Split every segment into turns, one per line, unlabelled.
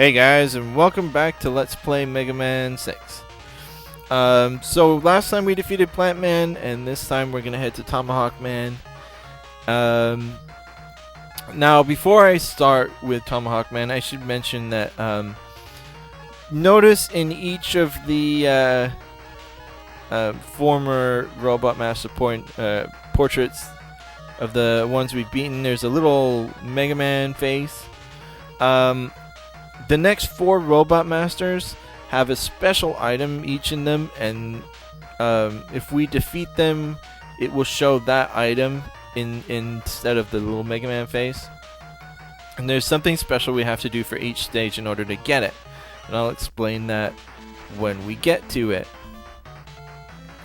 Hey guys, and welcome back to Let's Play Mega Man 6. So last time we defeated Plant Man, and this time we're gonna head to Tomahawk Man. Now before I start with Tomahawk Man, I should mention that notice in each of the former Robot Master portraits of the ones we've beaten, there's a little Mega Man face. The next 4 Robot Masters have a special item each in them, and if we defeat them, it will show that item instead of the little Mega Man face. And there's something special we have to do for each stage in order to get it. And I'll explain that when we get to it.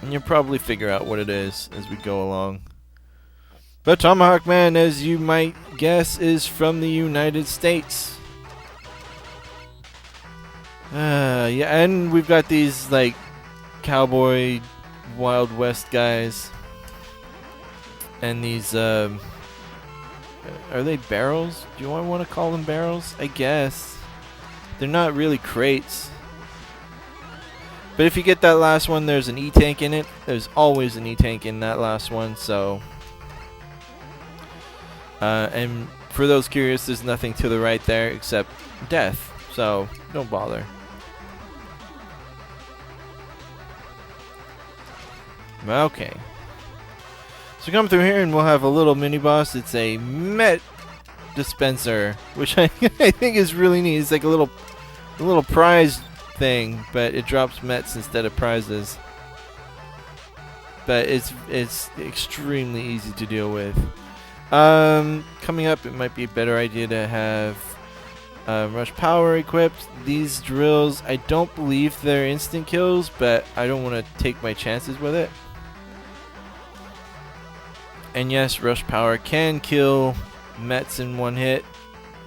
And you'll probably figure out what it is as we go along. But Tomahawk Man, as you might guess, is from the United States. Yeah, and we've got these like cowboy Wild West guys, and these are they barrels? Do you want to call them barrels? I guess they're not really crates, but if you get that last one, there's an E-tank in it. There's always an E-tank in that last one, so and for those curious, there's nothing to the right there except death, so don't bother. Okay. So come through here and we'll have a little mini boss. It's a Met dispenser, which I think is really neat. It's like a little prize thing, but it drops Mets instead of prizes. But it's extremely easy to deal with. Coming up, it might be a better idea to have rush power equipped. These drills, I don't believe they're instant kills, but I don't want to take my chances with it. And yes, rush power can kill Mets in one hit,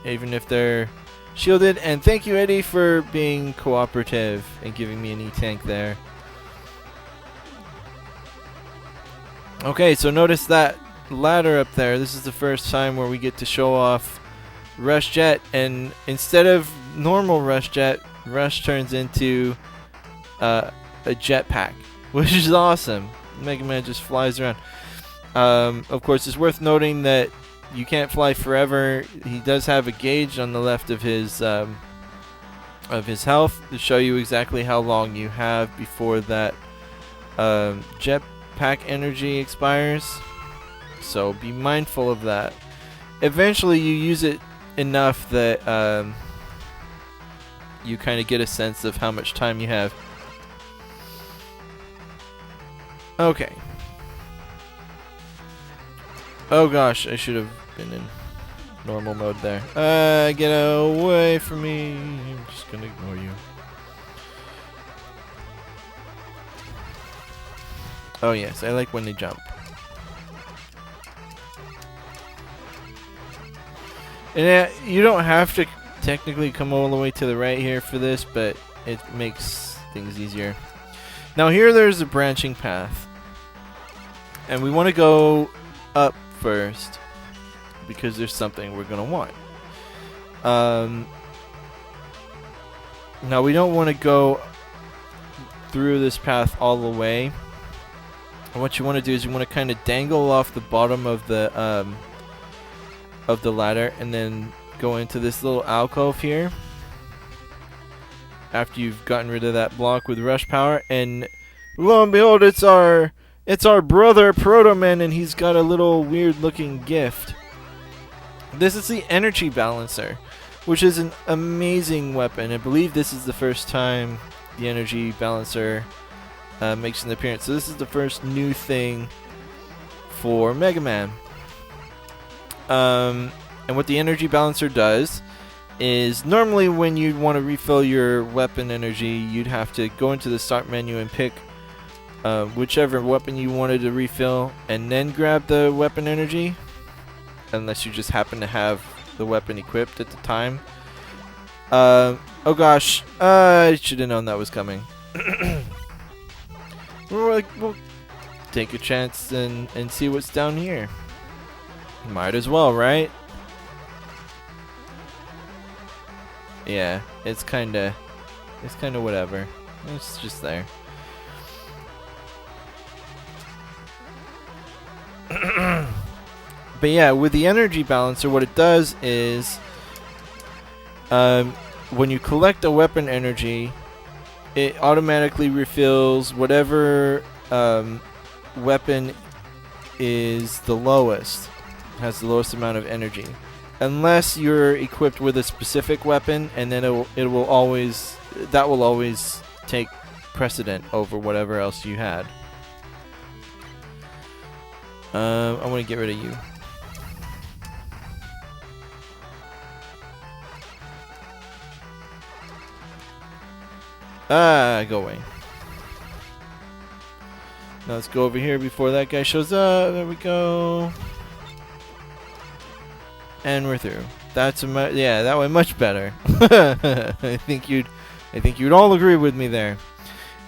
even if they're shielded. And thank you, Eddie, for being cooperative and giving me an E-tank there. Okay, so notice that ladder up there. This is the first time where we get to show off Rush Jet, and instead of normal Rush Jet, Rush turns into a jetpack, which is awesome. Mega Man just flies around. Of course, it's worth noting that you can't fly forever. He does have a gauge on the left of his health to show you exactly how long you have before that jetpack energy expires. So be mindful of that. Eventually, you use it enough that you kind of get a sense of how much time you have. Okay. Oh gosh, I should have been in normal mode there. Get away from me. I'm just gonna ignore you. Oh yes, I like when they jump. And you don't have to technically come all the way to the right here for this, but it makes things easier. Now here there's a branching path. And we want to go up first because there's something we're going to want. Now we don't want to go through this path all the way. And what you want to do is you want to kind of dangle off the bottom of the ladder and then go into this little alcove here after you've gotten rid of that block with rush power, and lo and behold, it's our brother Proto Man, and he's got a little weird looking gift. This is the energy balancer, which is an amazing weapon. I believe this is the first time the energy balancer makes an appearance, so this is the first new thing for Mega Man. And what the energy balancer does is, normally when you'd want to refill your weapon energy, you'd have to go into the start menu and pick whichever weapon you wanted to refill, and then grab the weapon energy, unless you just happen to have the weapon equipped at the time. Oh gosh, I should have known that was coming. We'll take a chance and see what's down here. Might as well, right? yeah, it's kind of whatever. It's just there. But yeah, with the energy balancer, what it does is, when you collect a weapon energy, it automatically refills whatever weapon is the lowest, has the lowest amount of energy, unless you're equipped with a specific weapon, and then it will always take precedent over whatever else you had. I want to get rid of you. Go away. Now let's go over here before that guy shows up. There we go. And we're through. That's yeah, that went much better. I think you'd all agree with me there.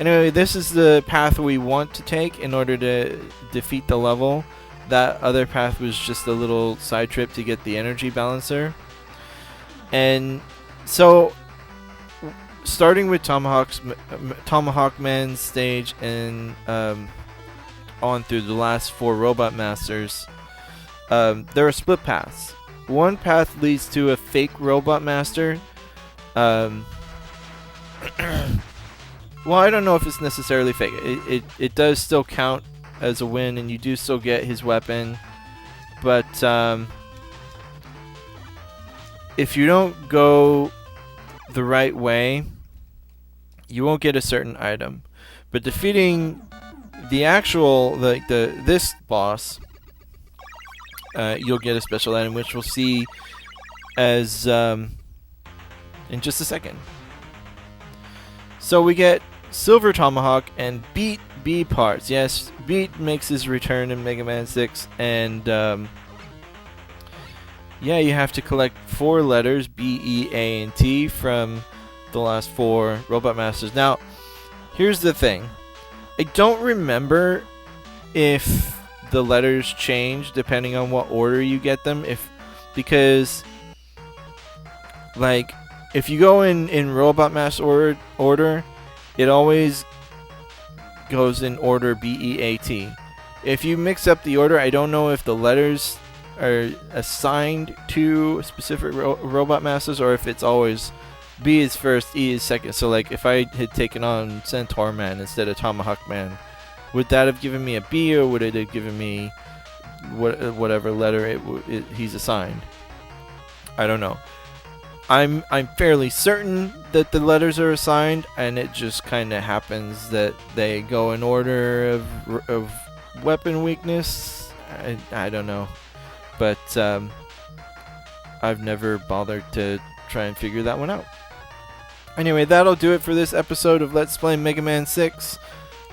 Anyway, this is the path we want to take in order to defeat the level. That other path was just a little side trip to get the energy balancer. And so, starting with Tomahawk Man stage and on through the last 4 Robot Masters, there are split paths. One path leads to a fake Robot Master. Well, I don't know if it's necessarily fake. It does still count as a win, and you do still get his weapon. But if you don't go the right way, you won't get a certain item. But defeating the actual this boss, you'll get a special item, which we'll see as in just a second. So we get Silver Tomahawk and Beat B parts. Yes, Beat makes his return in Mega Man 6, and yeah, you have to collect 4 letters, B, E, A, and T, from the last 4 Robot Masters. Now, here's the thing. I don't remember if the letters change depending on what order you get them. Because, like, if you go in Robot Master order, it always goes in order B, E, A, T. If you mix up the order, I don't know if the letters are assigned to specific Robot Masters or if it's always B is first, E is second. So, like, if I had taken on Centaur Man instead of Tomahawk Man, would that have given me a B, or would it have given me whatever letter he's assigned? I don't know. I'm fairly certain that the letters are assigned, and it just kind of happens that they go in order of weapon weakness. I don't know, but I've never bothered to try and figure that one out. Anyway, that'll do it for this episode of Let's Play Mega Man 6.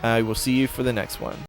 I will see you for the next one.